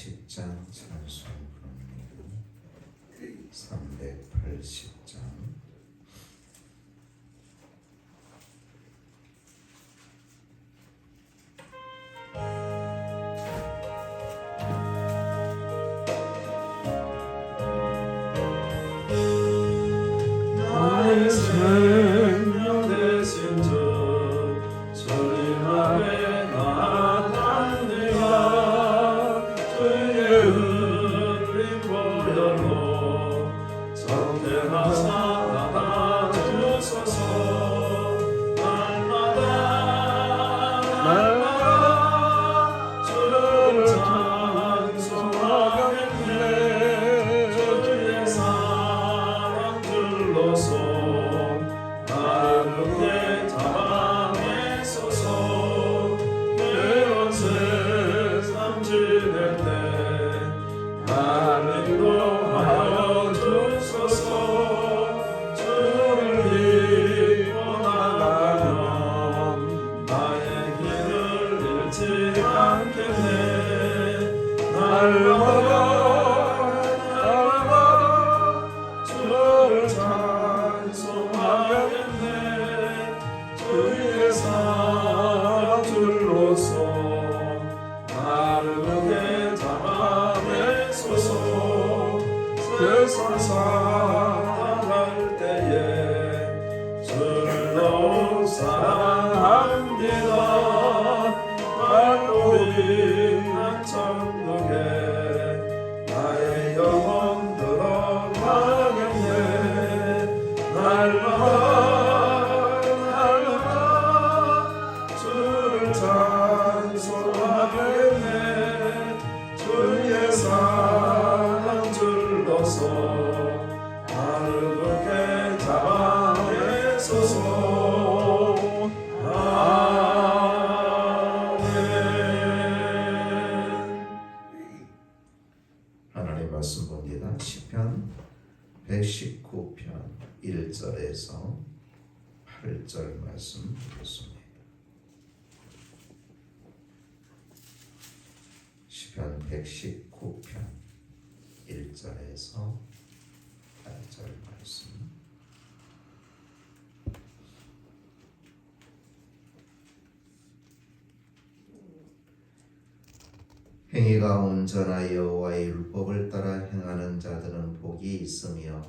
10장 찬송 부릅니다. 380장. 나의 생명 되신 주 주님 앞에 나아갑니다. 주의 은림 보혈로 정결하사 주소서. 날마다 주를 찬송하겠네. 주의 사랑 들로서 나를 내 잡아내소서. 괴로운 세상 지낼 때 나를 인도하여 주소서. 주를 믿고 나가면 나의 길을 잃지 않겠네. 날마다 주를 찬송하겠네. 주의 사랑 줄로서 나를 크게 잡아내소서. 세상 살아갈 때에 주를 더욱 사랑합니다. 발걸음 난 천국에 나의 영혼 들어가겠네. 날마다 주를 찬송하겠네. 주의 사랑 줄로서 나를 굳게 잡아내소서. 하나님 말씀 봅니다. 시편 119편 1절에서 8절 말씀 보겠습니다. 시편 119편 1절에서 8절 말씀. 행위가 온전하여 여호와의 율법을 따라 행하는 자들은 복이 있으며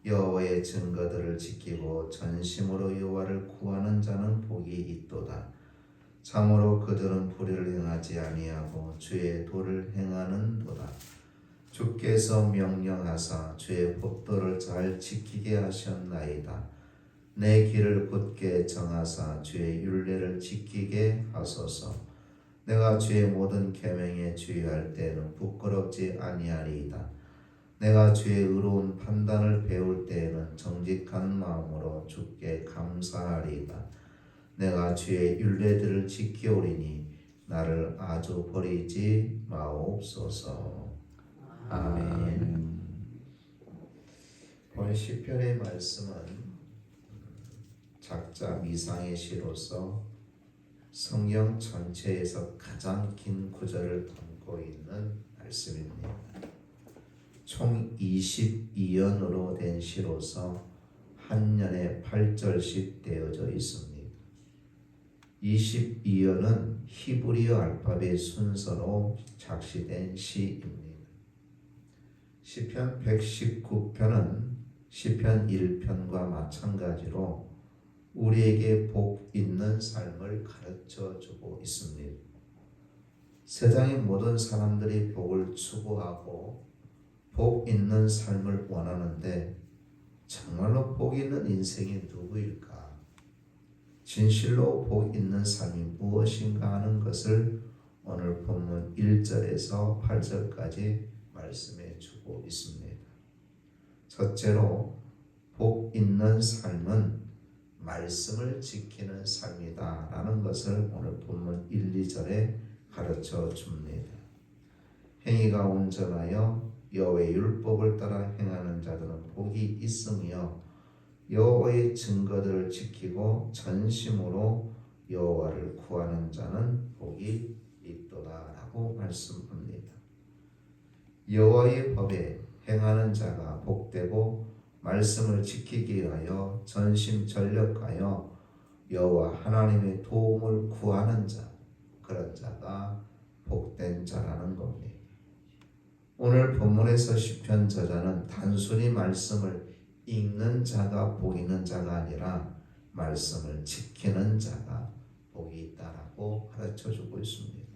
여호와의 증거들을 지키고 전심으로 여호와를 구하는 자는 복이 있도다. 참으로 그들은 불의를 행하지 아니하고 주의 도를 행하는도다. 주께서 명령하사 주의 법도를 잘 지키게 하셨나이다. 내 길을 굳게 정하사 주의 율례를 지키게 하소서. 내가 주의 모든 계명에 주의할 때에는 부끄럽지 아니하리이다. 내가 주의 의로운 판단을 배울 때에는 정직한 마음으로 주께 감사하리이다. 내가 주의 율례들을 지키오리니 나를 아주 버리지 마옵소서. 아멘. 오늘 시편의 말씀은 작자 미상의 시로서 성경 전체에서 가장 긴 구절을 담고 있는 말씀입니다. 총 22연으로 된 시로서 한 년에 8절씩 되어져 있습니다. 22연은 히브리어 알파벳 순서로 작시된 시입니다. 시편 119편은 시편 1편과 마찬가지로 우리에게 복 있는 삶을 가르쳐 주고 있습니다. 세상의 모든 사람들이 복을 추구하고 복 있는 삶을 원하는데 정말로 복 있는 인생이 누구일까? 진실로 복 있는 삶이 무엇인가 하는 것을 오늘 본문 1절에서 8절까지 말씀해 주고 있습니다. 첫째로 복 있는 삶은 말씀을 지키는 삶이다 라는 것을 오늘 본문 1, 2절에 가르쳐 줍니다. 행위가 온전하여 여호와의 율법을 따라 행하는 자들은 복이 있으며 여호와의 증거들을 지키고 전심으로 여호와를 구하는 자는 복이 있도다 라고 말씀합니다. 여호와의 법에 행하는 자가 복되고 말씀을 지키기 위하여 전심전력하여 여호와 하나님의 도움을 구하는 자, 그런 자가 복된 자라는 겁니다. 오늘 본문에서 시편 저자는 단순히 말씀을 읽는 자가 복 있는 자가 아니라 말씀을 지키는 자가 복이 있다라고 가르쳐주고 있습니다.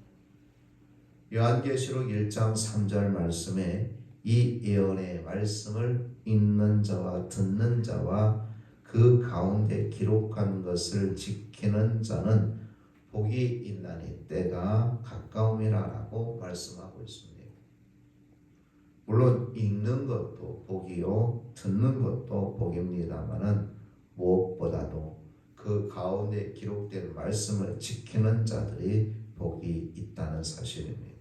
요한계시록 1장 3절 말씀에 이 예언의 말씀을 읽는 자와 듣는 자와 그 가운데 기록한 것을 지키는 자는 복이 있나니 때가 가까움이라고 말씀하고 있습니다. 물론 읽는 것도 복이요 듣는 것도 복입니다마는 무엇보다도 그 가운데 기록된 말씀을 지키는 자들이 복이 있다는 사실입니다.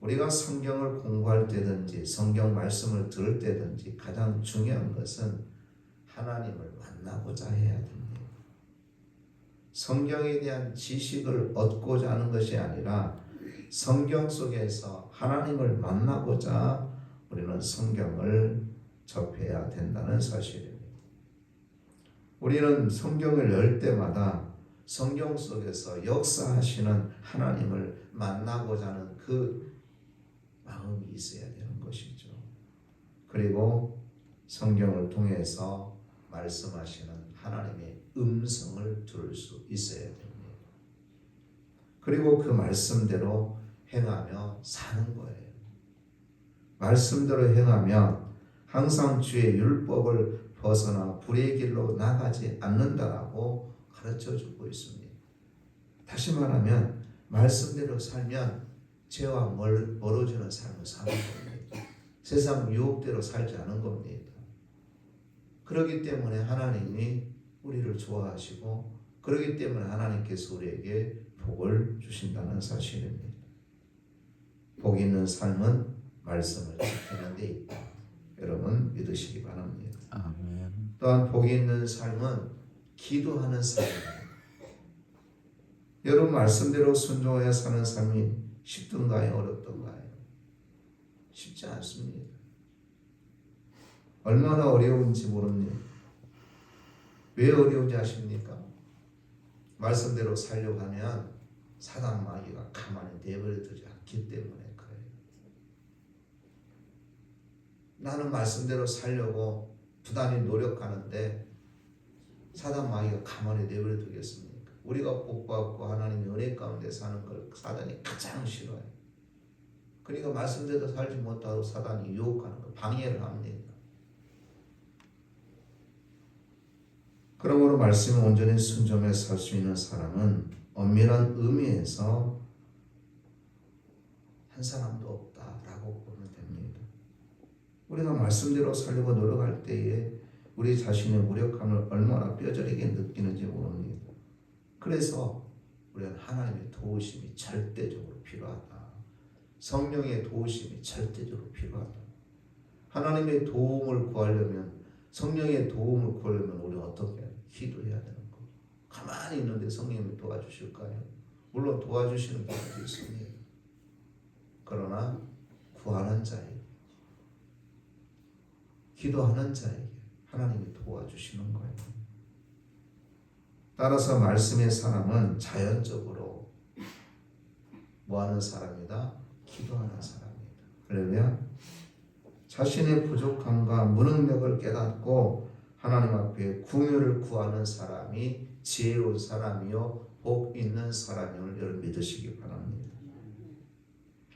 우리가 성경을 공부할 때든지 성경 말씀을 들을 때든지 가장 중요한 것은 하나님을 만나고자 해야 됩니다. 성경에 대한 지식을 얻고자 하는 것이 아니라 성경 속에서 하나님을 만나고자 우리는 성경을 접해야 된다는 사실입니다. 우리는 성경을 열 때마다 성경 속에서 역사하시는 하나님을 만나고자 하는 그 마음이 있어야 되는 것이죠. 그리고 성경을 통해서 말씀하시는 하나님의 음성을 들을 수 있어야 됩니다. 그리고 그 말씀대로 행하며 사는 거예요. 말씀대로 행하면 항상 주의 율법을 벗어나 불의 길로 나가지 않는다라고 가르쳐주고 있습니다. 다시 말하면 말씀대로 살면 죄와 멀어지는 삶을 사는 겁니다. 세상 유혹대로 살지 않은 겁니다. 그렇기 때문에 하나님이 우리를 좋아하시고 그렇기 때문에 하나님께서 우리에게 복을 주신다는 사실입니다. 복 있는 삶은 말씀을 지키는 데 있다. 여러분 믿으시기 바랍니다. 아멘. 또한 복 있는 삶은 기도하는 삶입니다. 여러분 말씀대로 순종하여 사는 삶이 쉽던가요? 어렵던가요? 쉽지 않습니다. 얼마나 어려운지 모릅니다. 왜 어려운지 아십니까? 말씀대로 살려고 하면 사단 마귀가 가만히 내버려 두지 않기 때문에 그래요. 나는 말씀대로 살려고 부단히 노력하는데 사단 마귀가 가만히 내버려 두겠습니까? 우리가 복받고 하나님의 은혜 가운데 사는 걸 사단이 가장 싫어해요. 그러니까 말씀대로 살지 못하고 사단이 유혹하는 거 방해를 합니다. 그러므로 말씀에 온전히 순종해 살 수 있는 사람은 엄밀한 의미에서 한 사람도 없다라고 보면 됩니다. 우리가 말씀대로 살려고 노력할 때에 우리 자신의 무력함을 얼마나 뼈저리게 느끼는지 모릅니다. 그래서 우리는 하나님의 도우심이 절대적으로 필요하다. 성령의 도우심이 절대적으로 필요하다. 하나님의 도움을 구하려면 성령의 도움을 구하려면 우리는 어떻게 해야 돼? 기도해야 되는 거. 가만히 있는데 성령님이 도와주실까요? 물론 도와주시는 경우도 있습니다. 그러나 구하는 자에게 기도하는 자에게 하나님이 도와주시는 거예요. 따라서 말씀의 사람은 자연적으로 뭐하는 사람이다? 기도하는 사람이다. 할렐루야. 자신의 부족함과 무능력을 깨닫고 하나님 앞에 궁유를 구하는 사람이 지혜로운 사람이요 복 있는 사람임을 여러분 믿으시기 바랍니다.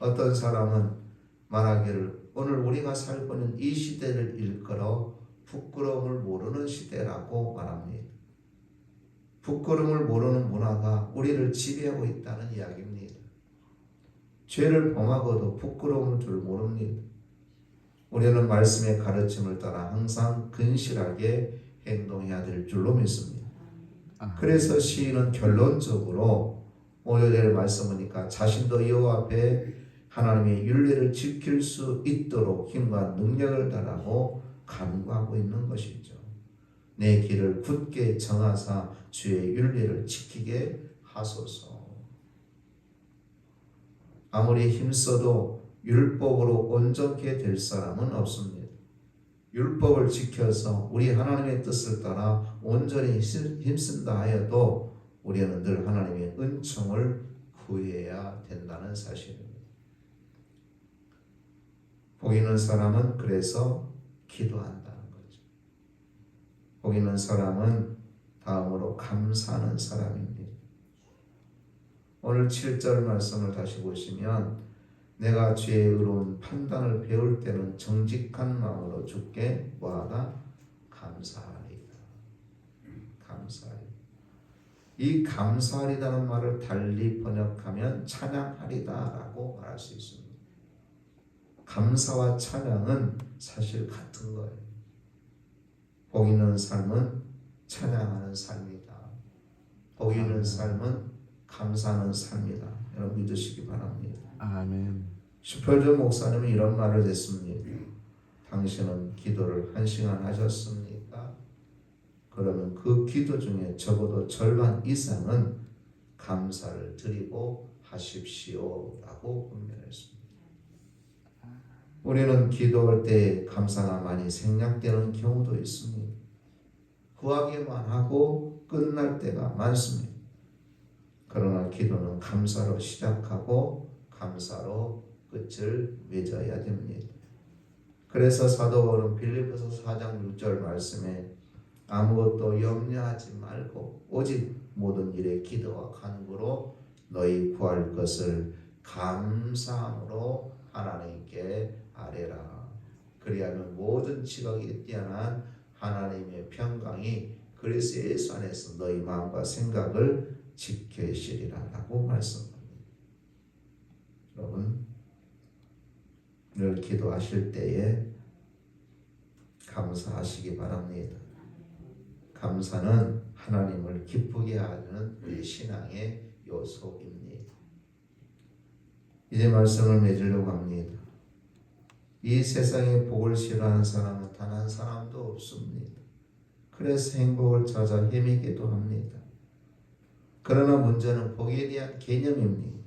어떤 사람은 말하기를 오늘 우리가 살고 있는 이 시대를 일컬어 부끄러움을 모르는 시대라고 말합니다. 부끄러움을 모르는 문화가 우리를 지배하고 있다는 이야기입니다. 죄를 범하고도 부끄러움을 줄 모릅니다. 우리는 말씀의 가르침을 따라 항상 근실하게 행동해야 될 줄로 믿습니다. 그래서 시인은 결론적으로 5절의 말씀이니까 자신도 여호와 앞에 하나님의 율례를 지킬 수 있도록 힘과 능력을 달라고 간구하고 있는 것이죠. 내 길을 굳게 정하사 주의 율례를 지키게 하소서. 아무리 힘써도 율법으로 온전케 될 사람은 없습니다. 율법을 지켜서 우리 하나님의 뜻을 따라 온전히 힘쓴다 하여도 우리는 늘 하나님의 은총을 구해야 된다는 사실입니다. 복 있는 사람은 그래서 기도한다는 거죠. 복 있는 사람은 다음으로 감사하는 사람입니다. 오늘 7절 말씀을 다시 보시면 내가 죄의 의로운 판단을 배울 때는 정직한 마음으로 주께 뭐하다? 감사하리다. 감사하리다. 이 감사하리다는 말을 달리 번역하면 찬양하리다 라고 말할 수 있습니다. 감사와 찬양은 사실 같은 거예요. 복 있는 삶은 찬양하는 삶이다. 복 있는 삶은 감사하는 삶이다. 여러분 믿으시기 바랍니다. 아멘. 슈펄전 목사님은 이런 말을 했습니다. 당신은 기도를 1시간 하셨습니까? 그러면 그 기도 중에 적어도 절반 이상은 감사를 드리고 하십시오 라고 권면했습니다. 우리는 기도할 때 감사가 많이 생략되는 경우도 있습니다. 구하기만 하고 끝날 때가 많습니다. 그러나 기도는 감사로 시작하고 감사로 끝을 맺어야 됩니다. 그래서 사도 바울은 빌립보서 4장 6절 말씀에 아무것도 염려하지 말고 오직 모든 일에 기도와 간구로 너희 구할 것을 감사함으로 하나님께 아뢰라. 그리하면 모든 지각이 뛰어난 하나님의 평강이 그리스도 예수 안에서 너희 마음과 생각을 지키시리라 라고 말씀합니다. 여러분 늘 기도하실 때에 감사하시기 바랍니다. 감사는 하나님을 기쁘게 하는 우리 신앙의 요소입니다. 이제 말씀을 맺으려고 합니다. 이 세상에 복을 싫어하는 사람은 단 한 사람도 없습니다. 그래서 행복을 찾아 헤매기도 합니다. 그러나 문제는 복에 대한 개념입니다.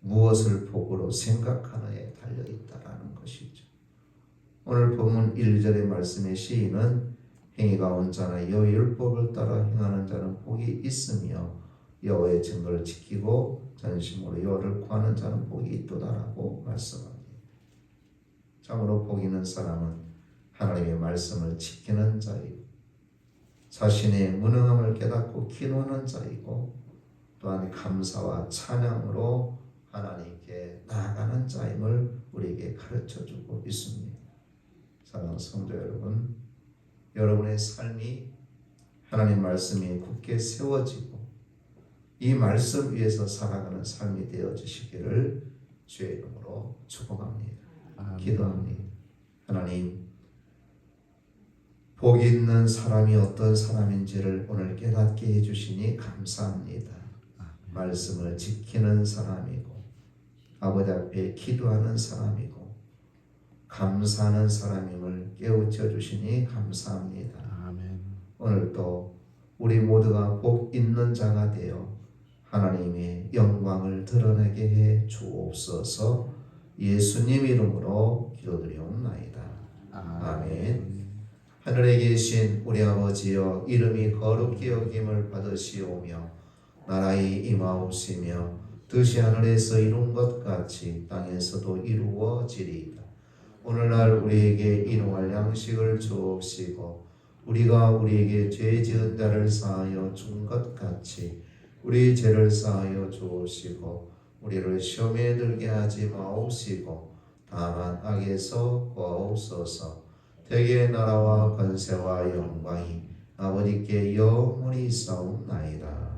무엇을 복으로 생각하느냐에 달려있다라는 것이죠. 오늘 본문 1절의 말씀의 시인은 행위가 온전하 여호와의 율법을 따라 행하는 자는 복이 있으며 여호와의 증거를 지키고 전심으로 여호와를 구하는 자는 복이 있도다라고 말씀합니다. 참으로 복 있는 사람은 하나님의 말씀을 지키는 자이고 자신의 무능함을 깨닫고 기도하는 자이고 또한 감사와 찬양으로 하나님께 나아가는 자임을 우리에게 가르쳐주고 있습니다. 사랑하는 성도 여러분, 여러분의 삶이 하나님 말씀이 굳게 세워지고 이 말씀 위에서 살아가는 삶이 되어지시기를 주의 이름으로 축복합니다. 기도합니다. 하나님, 복 있는 사람이 어떤 사람인지를 오늘 깨닫게 해주시니 감사합니다. 말씀을 지키는 사람이고 아버지 앞에 기도하는 사람이고 감사하는 사람임을 깨우쳐 주시니 감사합니다. 아멘. 오늘도 우리 모두가 복 있는 자가 되어 하나님의 영광을 드러내게 해 주옵소서. 예수님 이름으로 기도드리옵나이다. 아멘. 하늘에 계신 우리 아버지여, 이름이 거룩히 여김을 받으시오며 나라의 임하옵시며 뜻이 하늘에서 이룬 것 같이 땅에서도 이루어지리이다. 오늘날 우리에게 일용할 양식을 주옵시고 우리가 우리에게 죄 지은 자를 사하여 준 것 같이 우리 죄를 사하여 주옵시고 우리를 시험에 들게 하지 마옵시고 다만 악에서 구하옵소서. 대개의 나라와 권세와 영광이 아버지께 영원히 있사옵나이다.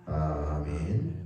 아멘.